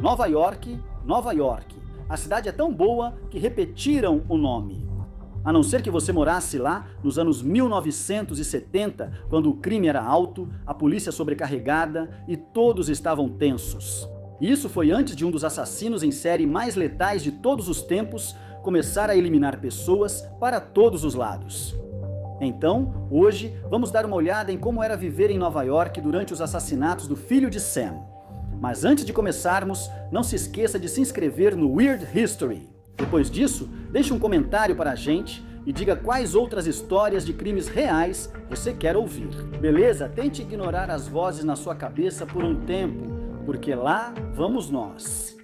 Nova York, Nova York. A cidade é tão boa que repetiram o nome. A não ser que você morasse lá nos anos 1970, quando o crime era alto, a polícia sobrecarregada e todos estavam tensos. Isso foi antes de um dos assassinos em série mais letais de todos os tempos começar a eliminar pessoas para todos os lados. Então, hoje, vamos dar uma olhada em como era viver em Nova York durante os assassinatos do filho de Sam. Mas antes de começarmos, não se esqueça de se inscrever no Weird History. Depois disso, deixe um comentário para a gente e diga quais outras histórias de crimes reais você quer ouvir. Beleza? Tente ignorar as vozes na sua cabeça por um tempo, porque lá vamos nós.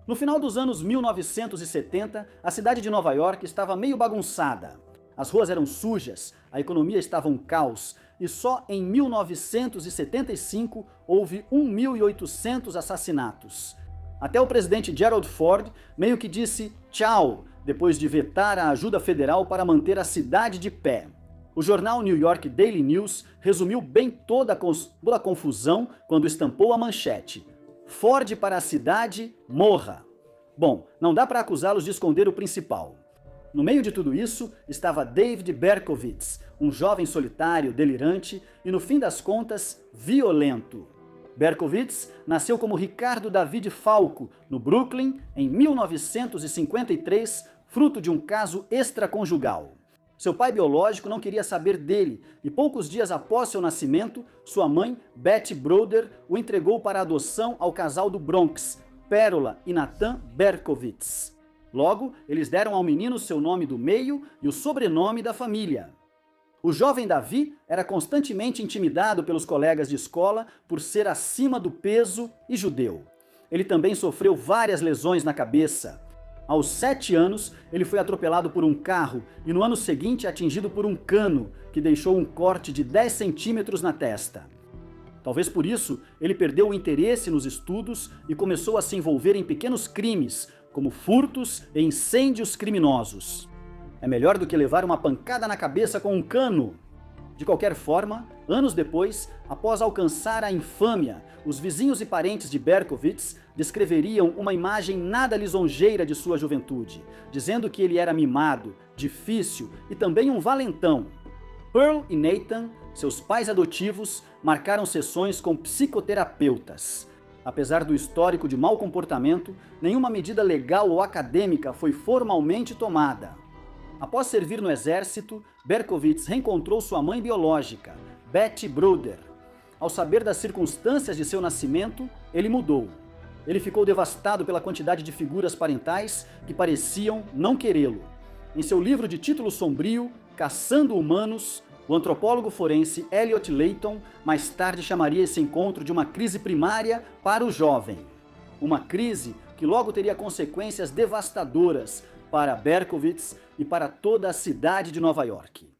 No final dos anos 1970, a cidade de Nova York estava meio bagunçada. As ruas eram sujas, a economia estava um caos, e só em 1975 houve 1.800 assassinatos. Até o presidente Gerald Ford meio que disse tchau, depois de vetar a ajuda federal para manter a cidade de pé. O jornal New York Daily News resumiu bem toda a confusão quando estampou a manchete: Ford para a cidade, morra. Bom, não dá para acusá-los de esconder o principal. No meio de tudo isso estava David Berkowitz, um jovem solitário, delirante e, no fim das contas, violento. Berkowitz nasceu como Ricardo David Falco, no Brooklyn, em 1953, fruto de um caso extraconjugal. Seu pai biológico não queria saber dele e poucos dias após seu nascimento, sua mãe, Betty Broder, o entregou para adoção ao casal do Bronx, Pérola e Nathan Berkowitz. Logo, eles deram ao menino seu nome do meio e o sobrenome da família. O jovem Davi era constantemente intimidado pelos colegas de escola por ser acima do peso e judeu. Ele também sofreu várias lesões na cabeça. Aos 7 anos, ele foi atropelado por um carro e no ano seguinte atingido por um cano, que deixou um corte de 10 centímetros na testa. Talvez por isso, ele perdeu o interesse nos estudos e começou a se envolver em pequenos crimes, como furtos e incêndios criminosos. É melhor do que levar uma pancada na cabeça com um cano. De qualquer forma, anos depois, após alcançar a infâmia, os vizinhos e parentes de Berkowitz descreveriam uma imagem nada lisonjeira de sua juventude, dizendo que ele era mimado, difícil e também um valentão. Pearl e Nathan, seus pais adotivos, marcaram sessões com psicoterapeutas. Apesar do histórico de mau comportamento, nenhuma medida legal ou acadêmica foi formalmente tomada. Após servir no exército, Berkowitz reencontrou sua mãe biológica, Betty Broder. Ao saber das circunstâncias de seu nascimento, ele mudou. Ele ficou devastado pela quantidade de figuras parentais que pareciam não querê-lo. Em seu livro de título sombrio, Caçando Humanos, o antropólogo forense Elliot Layton mais tarde chamaria esse encontro de uma crise primária para o jovem. Uma crise que logo teria consequências devastadoras para Berkowitz e para toda a cidade de Nova York.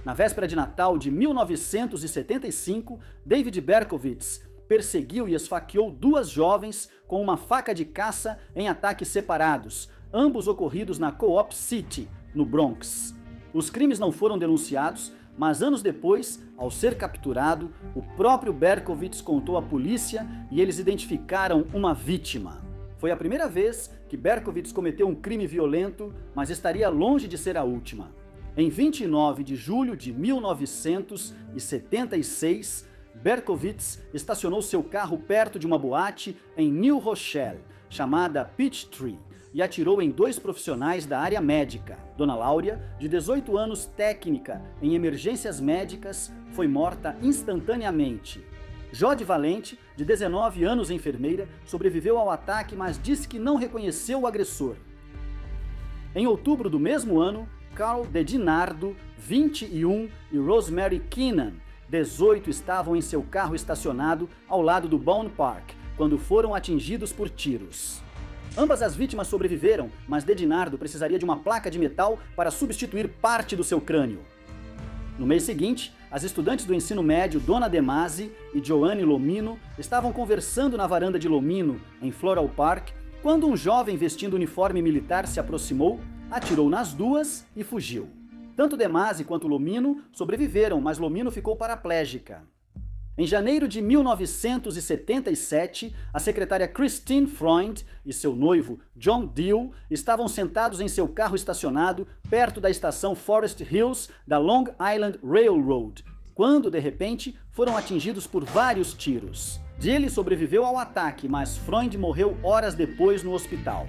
Na véspera de Natal de 1975, David Berkowitz perseguiu e esfaqueou 2 jovens com uma faca de caça em ataques separados, ambos ocorridos na Co-op City, no Bronx. Os crimes não foram denunciados, mas anos depois, ao ser capturado, o próprio Berkowitz contou à polícia e eles identificaram uma vítima. Foi a primeira vez que Berkowitz cometeu um crime violento, mas estaria longe de ser a última. Em 29 de julho de 1976, Berkowitz estacionou seu carro perto de uma boate em New Rochelle, chamada Peachtree, e atirou em 2 profissionais da área médica. Dona Láurea, de 18 anos, técnica em emergências médicas, foi morta instantaneamente. Jode Valente, de 19 anos, enfermeira, sobreviveu ao ataque, mas disse que não reconheceu o agressor. Em outubro do mesmo ano, Carl DeDinardo, 21, e Rosemary Keenan, 18, estavam em seu carro estacionado ao lado do Bound Park, quando foram atingidos por tiros. Ambas as vítimas sobreviveram, mas DeDinardo precisaria de uma placa de metal para substituir parte do seu crânio. No mês seguinte, as estudantes do ensino médio Donna DeMasi e Joanne Lomino estavam conversando na varanda de Lomino, em Floral Park, quando um jovem vestindo uniforme militar se aproximou, atirou nas duas e fugiu. Tanto De Masi quanto Lomino sobreviveram, mas Lomino ficou paraplégica. Em janeiro de 1977, a secretária Christine Freund e seu noivo John Diehl estavam sentados em seu carro estacionado perto da estação Forest Hills da Long Island Railroad, quando, de repente, foram atingidos por vários tiros. Diehl sobreviveu ao ataque, mas Freund morreu horas depois no hospital.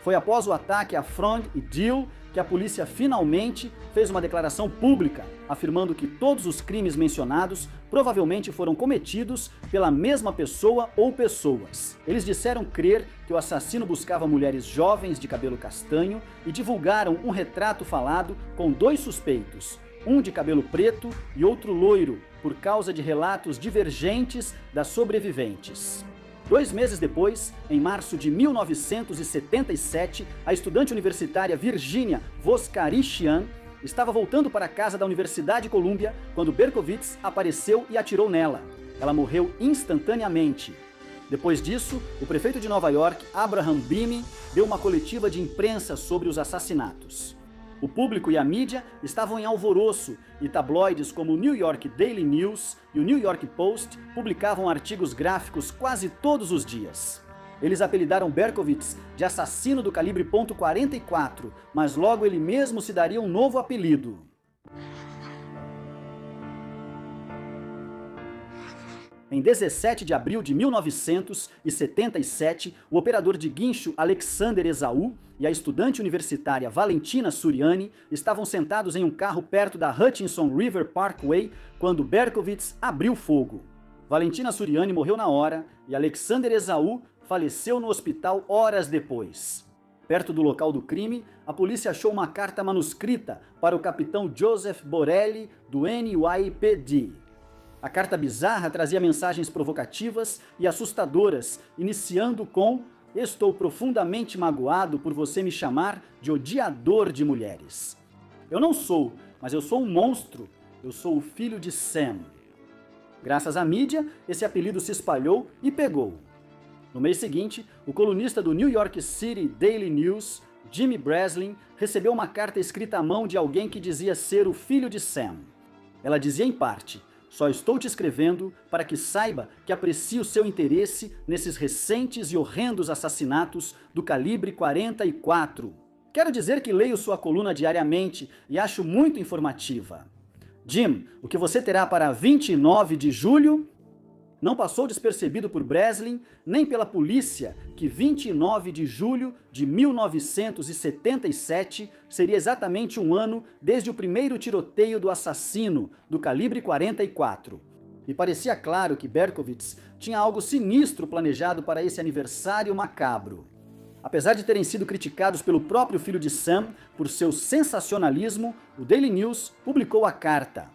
Foi após o ataque a Freund e Diehl que a polícia finalmente fez uma declaração pública, afirmando que todos os crimes mencionados provavelmente foram cometidos pela mesma pessoa ou pessoas. Eles disseram crer que o assassino buscava mulheres jovens de cabelo castanho e divulgaram um retrato falado com 2 suspeitos, um de cabelo preto e outro loiro, por causa de relatos divergentes das sobreviventes. 2 meses depois, em março de 1977, a estudante universitária Virginia Voskarichian estava voltando para a casa da Universidade Columbia quando Berkowitz apareceu e atirou nela. Ela morreu instantaneamente. Depois disso, o prefeito de Nova York, Abraham Beame, deu uma coletiva de imprensa sobre os assassinatos. O público e a mídia estavam em alvoroço e tabloides como o New York Daily News e o New York Post publicavam artigos gráficos quase todos os dias. Eles apelidaram Berkowitz de assassino do calibre .44, mas logo ele mesmo se daria um novo apelido. Em 17 de abril de 1977, o operador de guincho Alexander Esaú e a estudante universitária Valentina Suriani estavam sentados em um carro perto da Hutchinson River Parkway quando Berkowitz abriu fogo. Valentina Suriani morreu na hora e Alexander Esaú faleceu no hospital horas depois. Perto do local do crime, a polícia achou uma carta manuscrita para o capitão Joseph Borelli, do NYPD. A carta bizarra trazia mensagens provocativas e assustadoras, iniciando com: "Estou profundamente magoado por você me chamar de odiador de mulheres. Eu não sou, mas eu sou um monstro. Eu sou o filho de Sam." Graças à mídia, esse apelido se espalhou e pegou. No mês seguinte, o colunista do New York City Daily News, Jimmy Breslin, recebeu uma carta escrita à mão de alguém que dizia ser o filho de Sam. Ela dizia em parte: "Só estou te escrevendo para que saiba que aprecio seu interesse nesses recentes e horrendos assassinatos do calibre 44. Quero dizer que leio sua coluna diariamente e acho muito informativa. Jim, o que você terá para 29 de julho?" Não passou despercebido por Breslin, nem pela polícia, que 29 de julho de 1977 seria exatamente um ano desde o primeiro tiroteio do assassino do calibre 44. E parecia claro que Berkowitz tinha algo sinistro planejado para esse aniversário macabro. Apesar de terem sido criticados pelo próprio filho de Sam por seu sensacionalismo, o Daily News publicou a carta.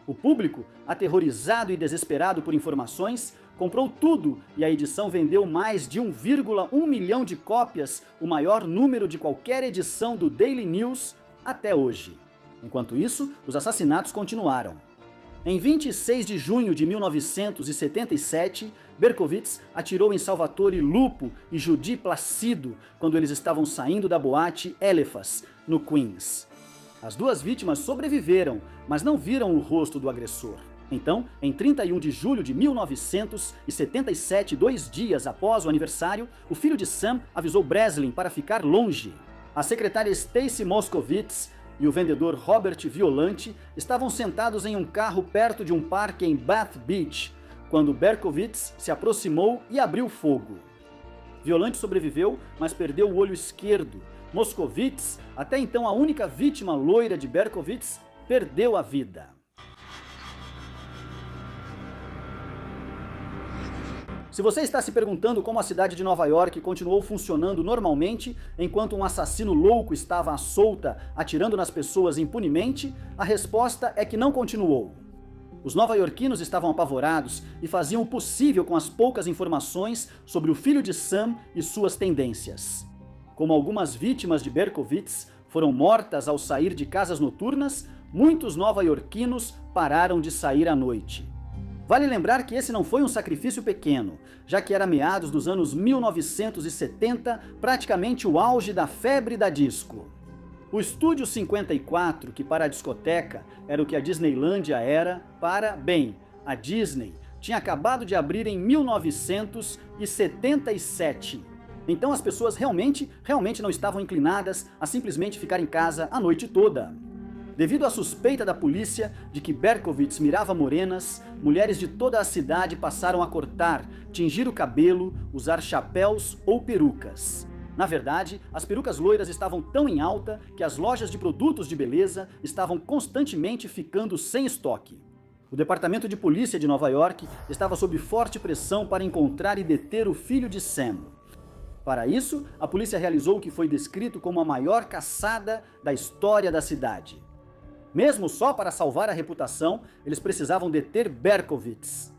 O público, aterrorizado e desesperado por informações, comprou tudo e a edição vendeu mais de 1,1 milhão de cópias, o maior número de qualquer edição do Daily News até hoje. Enquanto isso, os assassinatos continuaram. Em 26 de junho de 1977, Berkowitz atirou em Salvatore Lupo e Judy Placido quando eles estavam saindo da boate Eliphas, no Queens. As 2 vítimas sobreviveram, mas não viram o rosto do agressor. Então, em 31 de julho de 1977, 2 dias após o aniversário, o filho de Sam avisou Breslin para ficar longe. A secretária Stacy Moskowitz e o vendedor Robert Violante estavam sentados em um carro perto de um parque em Bath Beach, quando Berkowitz se aproximou e abriu fogo. Violante sobreviveu, mas perdeu o olho esquerdo. Moskowitz, até então a única vítima loira de Berkowitz, perdeu a vida. Se você está se perguntando como a cidade de Nova York continuou funcionando normalmente enquanto um assassino louco estava à solta atirando nas pessoas impunemente, a resposta é que não continuou. Os nova-iorquinos estavam apavorados e faziam o possível com as poucas informações sobre o filho de Sam e suas tendências. Como algumas vítimas de Berkowitz foram mortas ao sair de casas noturnas, muitos nova-iorquinos pararam de sair à noite. Vale lembrar que esse não foi um sacrifício pequeno, já que era meados dos anos 1970, praticamente o auge da febre da disco. O Estúdio 54, que para a discoteca era o que a Disneylândia era para, bem, a Disney, tinha acabado de abrir em 1977. Então as pessoas realmente não estavam inclinadas a simplesmente ficar em casa a noite toda. Devido à suspeita da polícia de que Berkowitz mirava morenas, mulheres de toda a cidade passaram a cortar, tingir o cabelo, usar chapéus ou perucas. Na verdade, as perucas loiras estavam tão em alta que as lojas de produtos de beleza estavam constantemente ficando sem estoque. O Departamento de Polícia de Nova York estava sob forte pressão para encontrar e deter o filho de Sam. Para isso, a polícia realizou o que foi descrito como a maior caçada da história da cidade. Mesmo só para salvar a reputação, eles precisavam deter Berkowitz.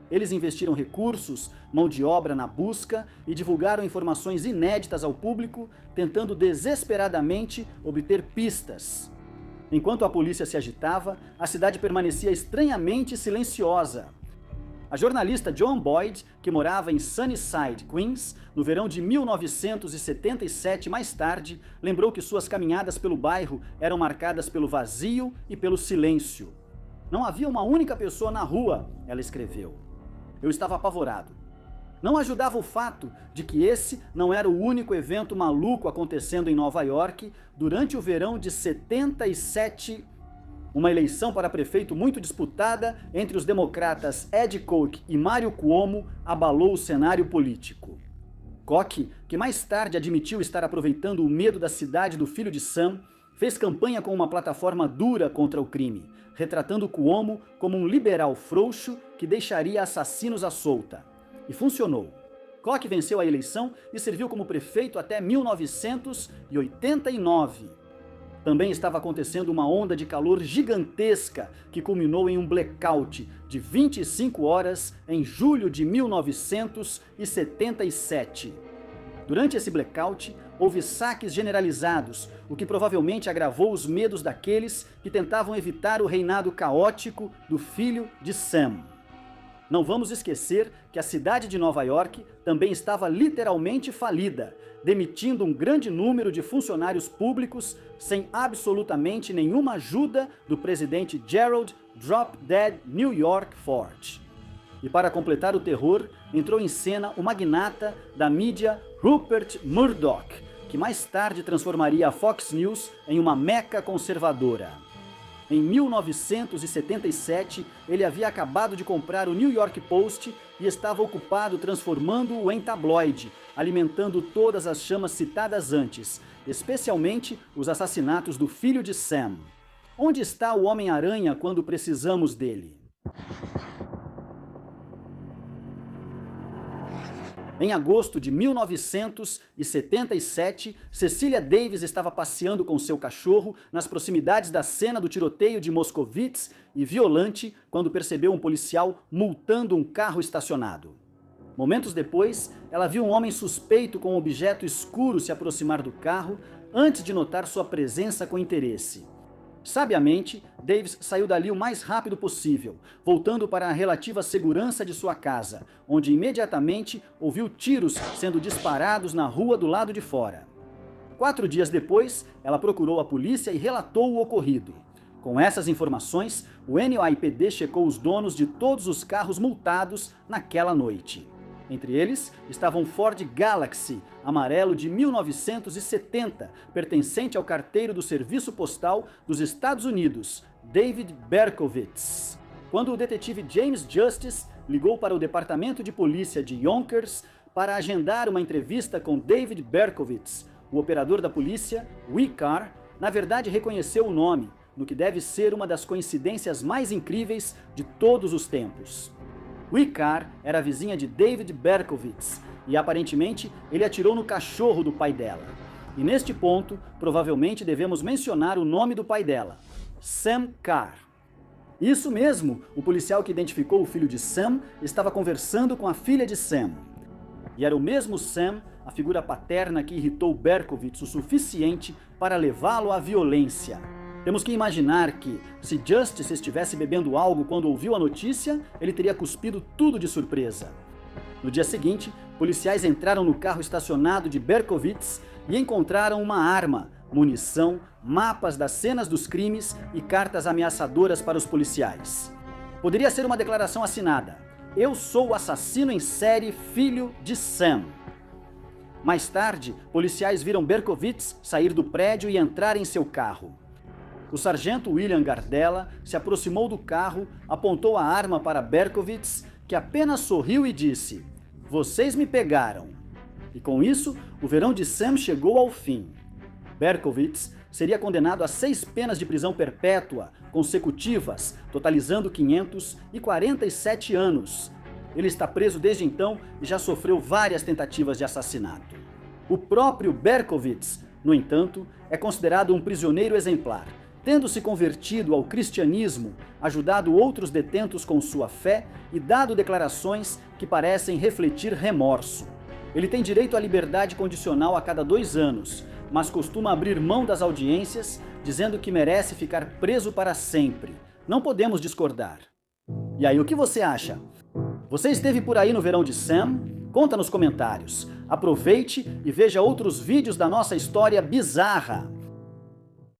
Eles investiram recursos, mão de obra na busca e divulgaram informações inéditas ao público, tentando desesperadamente obter pistas. Enquanto a polícia se agitava, a cidade permanecia estranhamente silenciosa. A jornalista Joan Boyd, que morava em Sunnyside, Queens, no verão de 1977, mais tarde, lembrou que suas caminhadas pelo bairro eram marcadas pelo vazio e pelo silêncio. Não havia uma única pessoa na rua, ela escreveu. Eu estava apavorado. Não ajudava o fato de que esse não era o único evento maluco acontecendo em Nova York durante o verão de 77. Uma eleição para prefeito muito disputada entre os democratas Ed Koch e Mario Cuomo abalou o cenário político. Koch, que mais tarde admitiu estar aproveitando o medo da cidade do filho de Sam, fez campanha com uma plataforma dura contra o crime, retratando Cuomo como um liberal frouxo que deixaria assassinos à solta. E funcionou. Koch venceu a eleição e serviu como prefeito até 1989. Também estava acontecendo uma onda de calor gigantesca que culminou em um blackout de 25 horas em julho de 1977. Durante esse blackout, houve saques generalizados, o que provavelmente agravou os medos daqueles que tentavam evitar o reinado caótico do filho de Sam. Não vamos esquecer que a cidade de Nova York também estava literalmente falida, demitindo um grande número de funcionários públicos sem absolutamente nenhuma ajuda do presidente Gerald Drop Dead New York Ford. E para completar o terror, entrou em cena o magnata da mídia Rupert Murdoch, que mais tarde transformaria a Fox News em uma meca conservadora. Em 1977, ele havia acabado de comprar o New York Post e estava ocupado transformando-o em tabloide, alimentando todas as chamas citadas antes, especialmente os assassinatos do filho de Sam. Onde está o Homem-Aranha quando precisamos dele? Em agosto de 1977, Cecilia Davis estava passeando com seu cachorro nas proximidades da cena do tiroteio de Moscovitz e Violante quando percebeu um policial multando um carro estacionado. Momentos depois, ela viu um homem suspeito com um objeto escuro se aproximar do carro antes de notar sua presença com interesse. Sabiamente, Davis saiu dali o mais rápido possível, voltando para a relativa segurança de sua casa, onde imediatamente ouviu tiros sendo disparados na rua do lado de fora. 4 dias depois, ela procurou a polícia e relatou o ocorrido. Com essas informações, o NYPD checou os donos de todos os carros multados naquela noite. Entre eles estava um Ford Galaxy amarelo de 1970, pertencente ao carteiro do Serviço Postal dos Estados Unidos, David Berkowitz. Quando o detetive James Justice ligou para o Departamento de Polícia de Yonkers para agendar uma entrevista com David Berkowitz, o operador da polícia, Wicar, na verdade reconheceu o nome, no que deve ser uma das coincidências mais incríveis de todos os tempos. Wicar era vizinha de David Berkowitz e aparentemente ele atirou no cachorro do pai dela. E neste ponto, provavelmente devemos mencionar o nome do pai dela, Sam Carr. Isso mesmo, o policial que identificou o filho de Sam estava conversando com a filha de Sam. E era o mesmo Sam, a figura paterna que irritou Berkowitz o suficiente para levá-lo à violência. Temos que imaginar que, se Justice estivesse bebendo algo quando ouviu a notícia, ele teria cuspido tudo de surpresa. No dia seguinte, policiais entraram no carro estacionado de Berkowitz e encontraram uma arma, munição, mapas das cenas dos crimes e cartas ameaçadoras para os policiais. Poderia ser uma declaração assinada: "Eu sou o assassino em série, filho de Sam." Mais tarde, policiais viram Berkowitz sair do prédio e entrar em seu carro. O sargento William Gardella se aproximou do carro, apontou a arma para Berkowitz, que apenas sorriu e disse: "Vocês me pegaram." E com isso, o verão de Sam chegou ao fim. Berkowitz seria condenado a 6 penas de prisão perpétua consecutivas, totalizando 547 anos. Ele está preso desde então e já sofreu várias tentativas de assassinato. O próprio Berkowitz, no entanto, é considerado um prisioneiro exemplar, tendo se convertido ao cristianismo, ajudado outros detentos com sua fé e dado declarações que parecem refletir remorso. Ele tem direito à liberdade condicional a cada 2 anos, mas costuma abrir mão das audiências, dizendo que merece ficar preso para sempre. Não podemos discordar. E aí, o que você acha? Você esteve por aí no verão de Sam? Conta nos comentários. Aproveite e veja outros vídeos da nossa história bizarra.